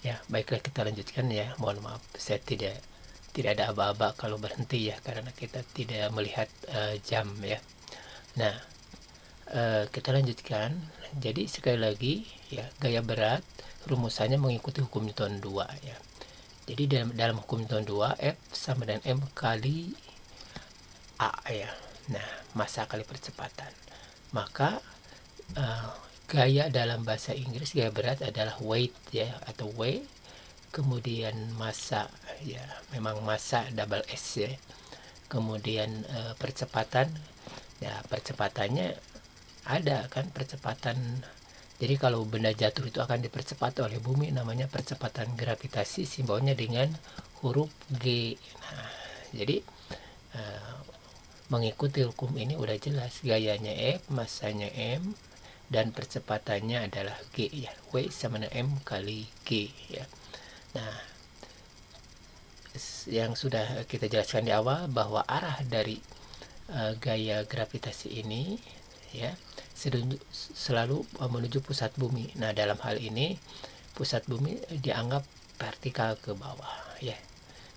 Ya, baiklah kita lanjutkan ya. Mohon maaf saya tidak ada aba-aba kalau berhenti ya, karena kita tidak melihat jam ya. Nah, kita lanjutkan. Jadi sekali lagi ya, gaya berat rumusannya mengikuti hukum Newton 2 ya. Jadi dalam hukum Newton 2, F sama dengan M kali A ya. Nah, massa kali percepatan. Maka gaya dalam bahasa Inggris, gaya berat adalah weight ya, atau W, kemudian massa ya, memang massa double S ya, kemudian percepatan ya, percepatannya ada kan, percepatan. Jadi kalau benda jatuh itu akan dipercepat oleh bumi, namanya percepatan gravitasi, simbolnya dengan huruf G. Nah, jadi mengikuti hukum ini udah jelas, gayanya F, massanya M, dan percepatannya adalah G ya. W sama dengan M kali G ya. Nah, yang sudah kita jelaskan di awal bahwa arah dari gaya gravitasi ini ya selalu menuju pusat bumi. Nah, dalam hal ini pusat bumi dianggap vertikal ke bawah ya.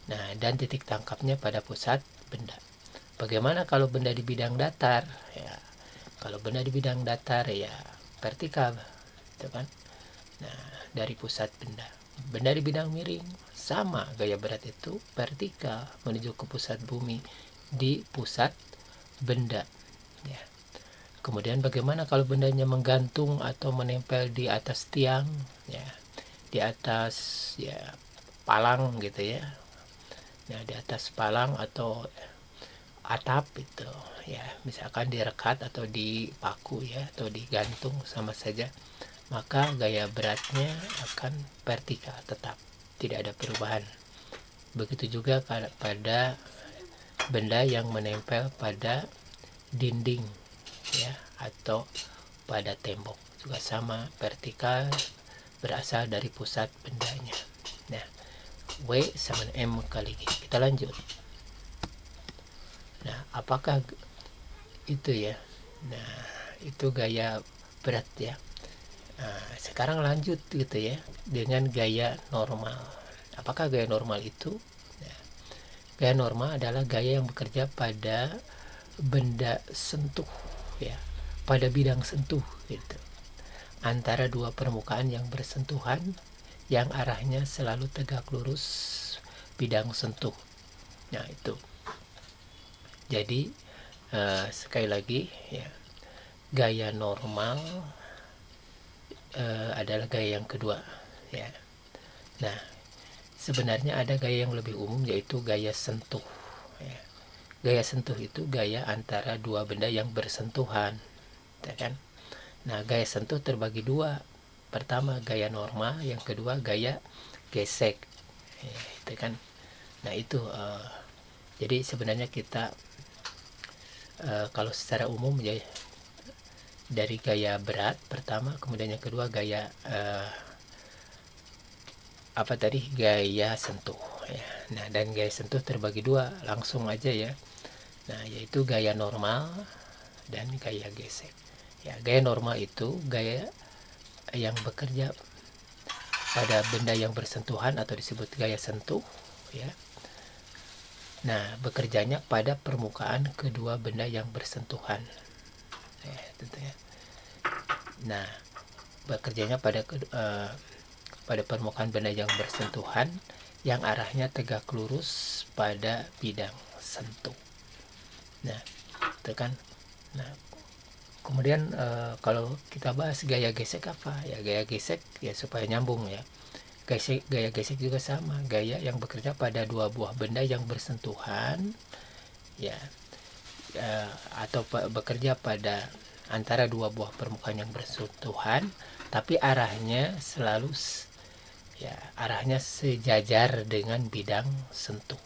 Nah, dan titik tangkapnya pada pusat benda. Bagaimana kalau benda di bidang datar ya? Kalau benda di bidang datar ya vertikal, gitu kan? Nah, dari pusat benda. Benda di bidang miring sama, gaya berat itu vertikal menuju ke pusat bumi di pusat benda ya. Kemudian bagaimana kalau bendanya menggantung atau menempel di atas tiang ya, di atas ya palang gitu ya. Nah, di atas palang atau atap itu ya, misalkan direkat atau dipaku ya, atau digantung sama saja, maka gaya beratnya akan vertikal tetap, tidak ada perubahan. Begitu juga pada benda yang menempel pada dinding ya, atau pada tembok juga sama, vertikal, berasal dari pusat bendanya. Nah, W sama M kali G. Kita lanjut. Nah, apakah itu ya? Nah, itu gaya berat ya. Nah, sekarang lanjut gitu ya dengan gaya normal. Apakah gaya normal itu? Nah, gaya normal adalah gaya yang bekerja pada benda sentuh ya, pada bidang sentuh gitu, antara dua permukaan yang bersentuhan, yang arahnya selalu tegak lurus bidang sentuh. Nah, itu. Jadi sekali lagi ya, gaya normal adalah gaya yang kedua ya. Nah, sebenarnya ada gaya yang lebih umum, yaitu gaya sentuh ya. Gaya sentuh itu gaya antara dua benda yang bersentuhan ya kan. Nah, gaya sentuh terbagi dua. Pertama gaya normal, yang kedua gaya gesek ya, itu kan. Nah, itu jadi sebenarnya kita kalau secara umum ya, dari gaya berat pertama, kemudian yang kedua gaya gaya sentuh ya. Nah, dan gaya sentuh terbagi dua, langsung aja ya. Nah, yaitu gaya normal dan gaya gesek ya. Gaya normal itu gaya yang bekerja pada benda yang bersentuhan atau disebut gaya sentuh ya. Nah, bekerjanya pada permukaan kedua benda yang bersentuhan ya, tentunya. Nah, bekerjanya pada permukaan benda yang bersentuhan, yang arahnya tegak lurus pada bidang sentuh. Nah, itu kan. Nah, kemudian kalau kita bahas gaya gesek apa ya, gaya gesek ya supaya nyambung ya. Gaya gesek juga sama, gaya yang bekerja pada dua buah benda yang bersentuhan ya, atau bekerja pada antara dua buah permukaan yang bersentuhan, tapi arahnya selalu ya, arahnya sejajar dengan bidang sentuh.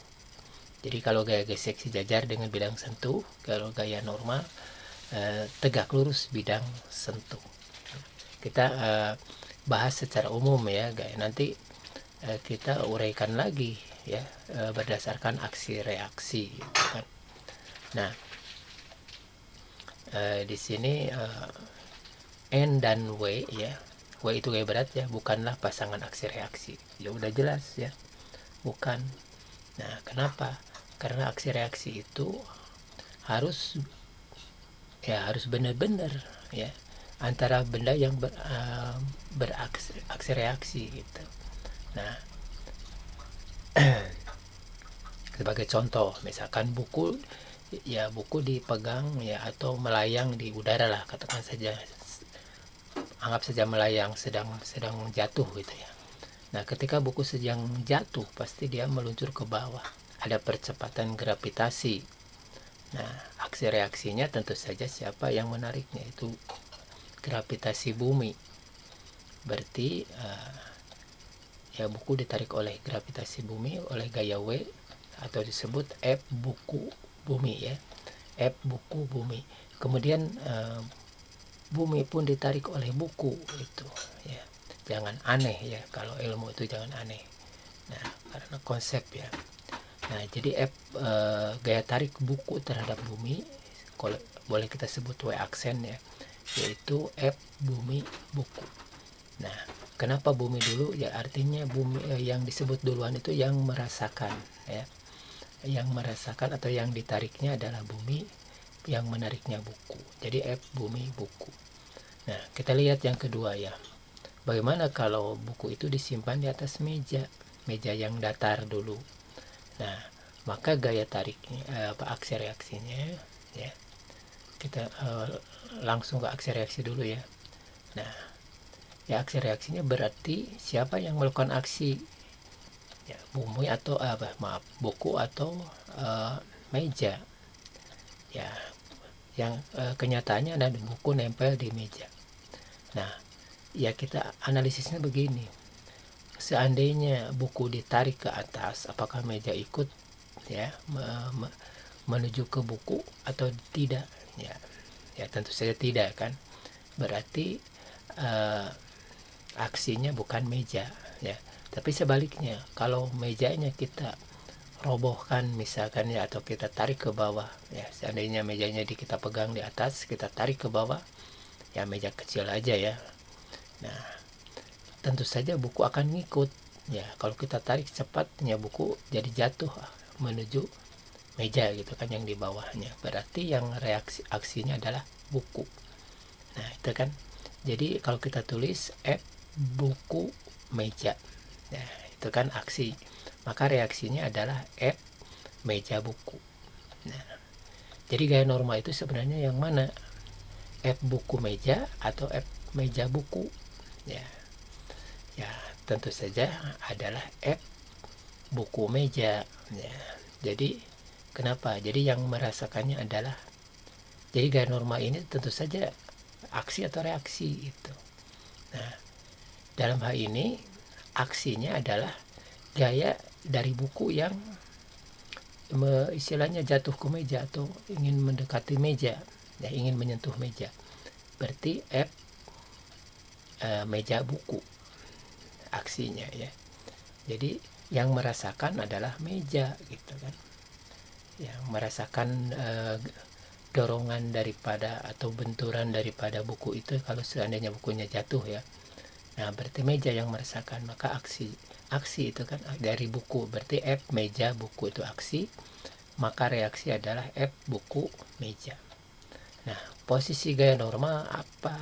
Jadi kalau gaya gesek sejajar dengan bidang sentuh, kalau gaya normal tegak lurus bidang sentuh. Kita bahas secara umum ya, nanti kita uraikan lagi ya, berdasarkan aksi reaksi gitu kan. Nah, di sini N dan W ya, W itu gaya berat ya, bukanlah pasangan aksi reaksi. Ya udah jelas ya, bukan. Nah, kenapa? Karena aksi reaksi itu harus benar-benar ya antara benda yang beraksi reaksi gitu. Nah, sebagai contoh, misalkan buku dipegang ya, atau melayang di udara lah, katakan saja, anggap saja melayang, sedang jatuh gitu ya. Nah, ketika buku sedang jatuh, pasti dia meluncur ke bawah, ada percepatan gravitasi. Nah, aksi reaksinya tentu saja siapa yang menariknya, itu gravitasi bumi. Berarti ya buku ditarik oleh gravitasi bumi, oleh gaya W, atau disebut F buku bumi ya, F buku bumi. Kemudian bumi pun ditarik oleh buku itu ya. Jangan aneh ya, kalau ilmu itu jangan aneh. Nah, karena konsep ya. Nah, jadi F gaya tarik buku terhadap bumi, kalau boleh kita sebut W aksen ya, yaitu F bumi buku. Nah, kenapa bumi dulu ya? Artinya bumi yang disebut duluan itu yang merasakan ya, yang merasakan atau yang ditariknya adalah bumi, yang menariknya buku. Jadi F bumi buku. Nah, kita lihat yang kedua ya. Bagaimana kalau buku itu disimpan di atas meja yang datar dulu? Nah, maka gaya tariknya aksi reaksinya ya, kita langsung ke aksi reaksi dulu ya. Nah, ya aksi reaksinya berarti siapa yang melakukan aksi ya, bumi atau buku atau meja ya, yang kenyataannya ada buku nempel di meja. Nah, ya kita analisisnya begini, seandainya buku ditarik ke atas, apakah meja ikut ya menuju ke buku atau tidak ya? Ya tentu saja tidak kan, berarti aksinya bukan meja ya. Tapi sebaliknya, kalau mejanya kita robohkan misalkan ya, atau kita tarik ke bawah ya, seandainya mejanya kita pegang di atas, kita tarik ke bawah ya, meja kecil aja ya. Nah, tentu saja buku akan ngikut ya. Kalau kita tarik cepat ya, buku jadi jatuh menuju meja gitu kan, yang di bawahnya. Berarti yang reaksi aksinya adalah buku. Nah, itu kan. Jadi kalau kita tulis F buku meja, nah itu kan aksi, maka reaksinya adalah F meja buku. Nah, jadi gaya norma itu sebenarnya yang mana, F buku meja atau F meja buku ya? Ya tentu saja adalah F buku meja ya. Jadi kenapa? Jadi yang merasakannya adalah, jadi gaya norma ini tentu saja aksi atau reaksi itu. Nah, dalam hal ini aksinya adalah gaya dari buku yang istilahnya jatuh ke meja atau ingin mendekati meja ya, ingin menyentuh meja. Berarti F meja buku aksinya ya. Jadi yang merasakan adalah meja gitu kan, yang merasakan dorongan daripada atau benturan daripada buku itu kalau seandainya bukunya jatuh ya. Nah, berarti meja yang merasakan, maka aksi itu kan dari buku, berarti F meja buku itu aksi, maka reaksi adalah F buku meja. Nah, posisi gaya norma apa?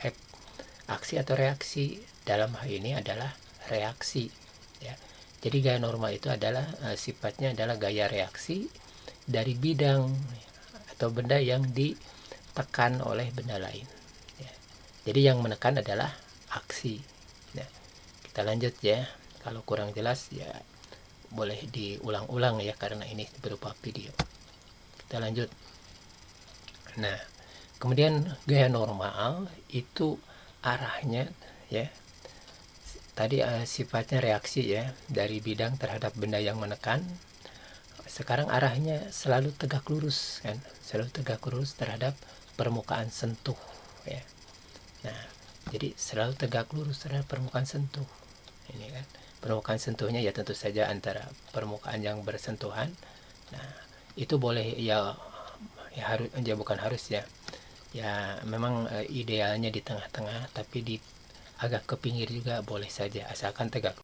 F aksi atau reaksi? Dalam hal ini adalah reaksi ya. Jadi gaya norma itu adalah sifatnya adalah gaya reaksi dari bidang atau benda yang ditekan oleh benda lain ya. Jadi yang menekan adalah aksi. Nah, kita lanjut ya. Kalau kurang jelas ya boleh diulang-ulang ya, karena ini berupa video. Kita lanjut. Nah, kemudian gaya normal itu arahnya ya, tadi sifatnya reaksi ya, dari bidang terhadap benda yang menekan. Sekarang arahnya selalu tegak lurus kan, selalu tegak lurus terhadap permukaan sentuh ya. Nah, jadi selalu tegak lurus terhadap permukaan sentuh. Ini kan permukaan sentuhnya ya tentu saja antara permukaan yang bersentuhan. Nah, itu boleh ya harus ya, bukan harus ya. Ya memang idealnya di tengah-tengah, tapi di agak ke pinggir juga boleh saja, asalkan tegak